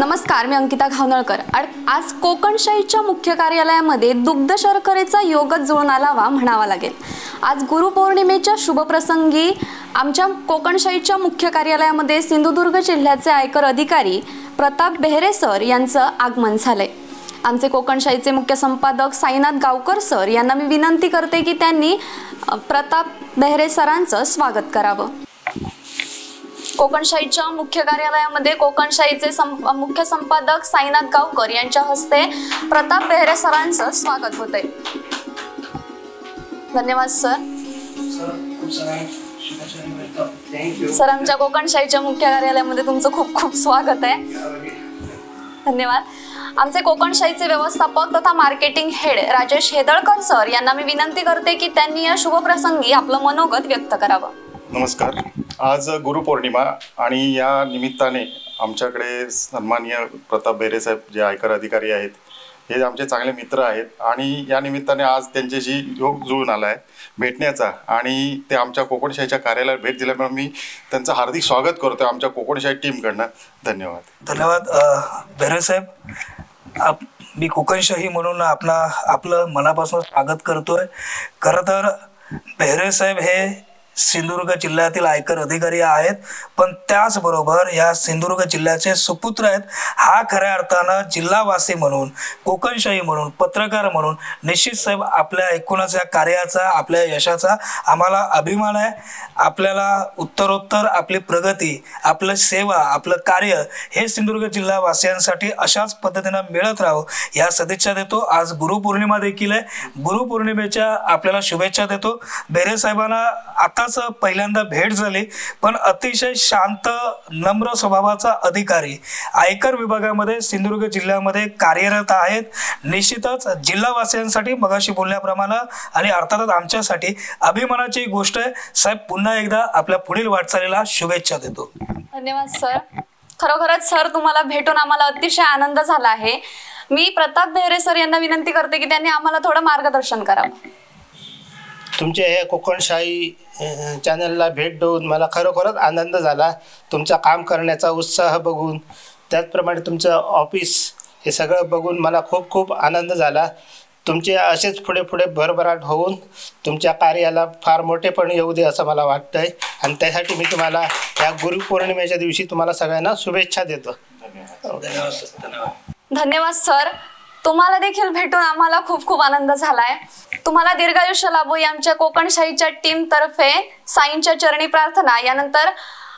नमस्कार, मी अंकिता घावनळकर। आज कोकणशाहीच्या मुख्य कार्यालयामध्ये दुग्ध शर्करेचा योगच जुळून आलावा म्हणावा लागेल। आज गुरुपौर्णिमेच्या शुभप्रसंगी आमच्या कोकणशाहीच्या मुख्य कार्यालयामध्ये सिंधुदुर्ग जिल्ह्याचे आयकर अधिकारी प्रताप बेहरे सर यांचं आगमन झाले। आमचे कोकणशाहीचे मुख्य संपादक साईनाथ गावकर सर यांना मी विनंती करते की त्यांनी प्रताप बेहरे सरांचं स्वागत करावं। कोकणशाहीच्या मुख्य कार्यालयामध्ये कोकणशाहीचे मुख्य संपादक साईनाथ गावकर यांच्या हस्ते प्रताप बेहरे सरांचं स्वागत होते। धन्यवाद सर। सर, आमच्या कोकणशाहीच्या मुख्य कार्यालयामध्ये तुमचं खूप खूप स्वागत आहे। धन्यवाद। आमचे कोकणशाहीचे व्यवस्थापक तथा मार्केटिंग हेड राजेश हेदळकर सर यांना मी विनंती करते की त्यांनी या शुभप्रसंगी आपलं मनोगत व्यक्त करावं। नमस्कार। आज गुरुपौर्णिमा आणि या निमित्ताने आमच्याकडे सन्माननीय प्रताप बेहरे साहेब जे आयकर अधिकारी आहेत, हे आमचे चांगले मित्र आहेत आणि या निमित्ताने आज त्यांच्याशी योग जुळून आला आहे भेटण्याचा आणि ते आमच्या कोकणशाहीच्या कार्यालयात भेट दिल्यामुळे मी त्यांचं हार्दिक स्वागत करतो आमच्या कोकणशाही टीमकडनं। धन्यवाद। धन्यवाद बेहरे साहेब। मी कोकणशाही म्हणून आपलं मनापासून स्वागत करतोय। खरं तर बेहरे साहेब हे सिंधुदुर्ग जिल्ह्यातील आयकर अधिकारी आहेत, पण त्याचबरोबर या सिंधुदुर्ग जिल्ह्याचे सुपुत्र आहेत। हा खऱ्या अर्थानं जिल्हावासी म्हणून, कोकणशाही म्हणून, पत्रकार म्हणून निश्चित साहेब आपल्या एकूणच या कार्याचा, आपल्या यशाचा आम्हाला अभिमान आहे। आपल्याला उत्तरोत्तर आपली प्रगती, आपलं सेवा, आपलं कार्य हे सिंधुदुर्ग जिल्हावासियांसाठी अशाच पद्धतीनं मिळत राहो या सदिच्छा देतो। आज गुरुपौर्णिमा देखील आहे। गुरुपौर्णिमेच्या आपल्याला शुभेच्छा देतो। बेहरे साहेबांना आताच पहिल्यांदा भेट झाली, पण अतिशय शांत नम्र स्वभावाचा अधिकारी आयकर विभागामध्ये सिंधुदुर्ग जिल्ह्यामध्ये कार्यरत आहेत। निश्चितच जिल्हावासियांसाठी मगाशी बोलल्याप्रमाणे आणि अर्थातच आमच्यासाठी अभिमानाची गोष्ट आहे। साहेब, पुन्हा एकदा आपल्या पुढील वाटचालीला शुभेच्छा देतो। धन्यवाद सर। खरोखरच सर, तुम्हाला भेटून आम्हाला अतिशय आनंद झाला आहे। मी प्रताप बेहरे सर यांना विनंती करते की त्यांनी आम्हाला थोडं मार्गदर्शन करावं। तुमच्या हे कोकणशाही चॅनलला भेट देऊन मला खरोखरच आनंद झाला। तुमचा काम करण्याचा उत्साह बघून, त्याचप्रमाणे तुमचं ऑफिस हे सगळं बघून मला खूप खूप आनंद झाला। तुमचे असेच पुढे पुढे भरभराट होऊन तुमच्या कार्याला फार मोठेपण येऊ दे असं मला वाटतंय आणि त्यासाठी मी तुम्हाला या गुरुपौर्णिमेच्या दिवशी तुम्हाला सगळ्यांना शुभेच्छा देतो। धन्यवाद सर। तुम्हाला देखील भेटून आम्हाला खूप खूप आनंद झालाय। तुम्हाला दीर्घायुष्य लाभो या आमच्या कोकणशाहीच्या टीम तर्फे साईंच्या चरणी प्रार्थना। यानंतर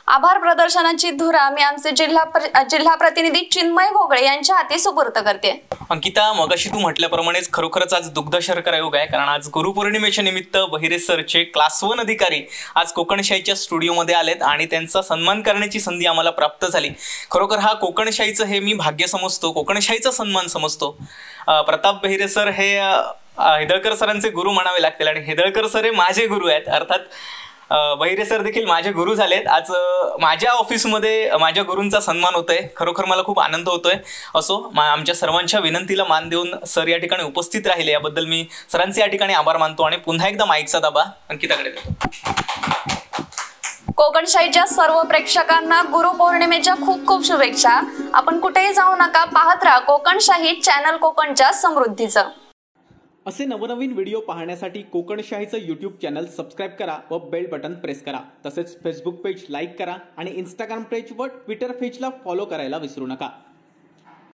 आभार प्रदर्शनाची धुरा मी आमचे जिल्हा प्रतिनिधी चिन्मय घोगळे यांच्या हाती सुपूर्द करते। अंकिता, मगाशी तू म्हटल्याप्रमाणेच खरोखरच आज दुग्ध शर्करा योग आहे, कारण आज गुरुपौर्णिमेच्या निमित्त बेहरे सरचे क्लास 1 अधिकारी आज कोकणशाहीच्या स्टुडिओमध्ये आलेत आणि त्यांचा सन्मान करण्याची संधी आम्हाला प्राप्त झाली। खरोखर हा कोकणशाहीचं हे मी भाग्य समजतो, कोकणशाहीचा सन्मान समजतो। प्रताप बेहरे सर हे हेदळकर सरांचे गुरु म्हणावे लागतील आणि हेदळकर सर हे माझे गुरु आहेत। अर्थात बेहरे सर देखील माझे गुरु झालेत। आज माझ्या ऑफिसमध्ये माझ्या गुरूंचा सन्मान होतोय। खरोखर मला खूप आनंद होतोय। असो, आमच्या सर्वांच्या विनंतीला मान देऊन सर या ठिकाणी उपस्थित राहिले, याबद्दल मी सरांचे या ठिकाणी आभार मानतो आणि पुन्हा एकदा माईकचा दाबा अंकिताकडे देतो। कोकणशाहीच्या सर्व प्रेक्षकांना गुरुपौर्णिमेच्या खूप खूप शुभेच्छा। आपण कुठेही जाऊ नका, पाहत राहा कोकणशाही चॅनल, कोकणच्या समृद्धीचं। असे नवनवीन व्हिडिओ पाहण्यासाठी कोकणशाहीचं यूट्यूब चॅनल सबस्क्राईब करा व बेल बटन प्रेस करा। तसेच फेसबुक पेज लाईक करा आणि इंस्टाग्राम पेज व ट्विटर पेजला फॉलो करायला विसरू नका।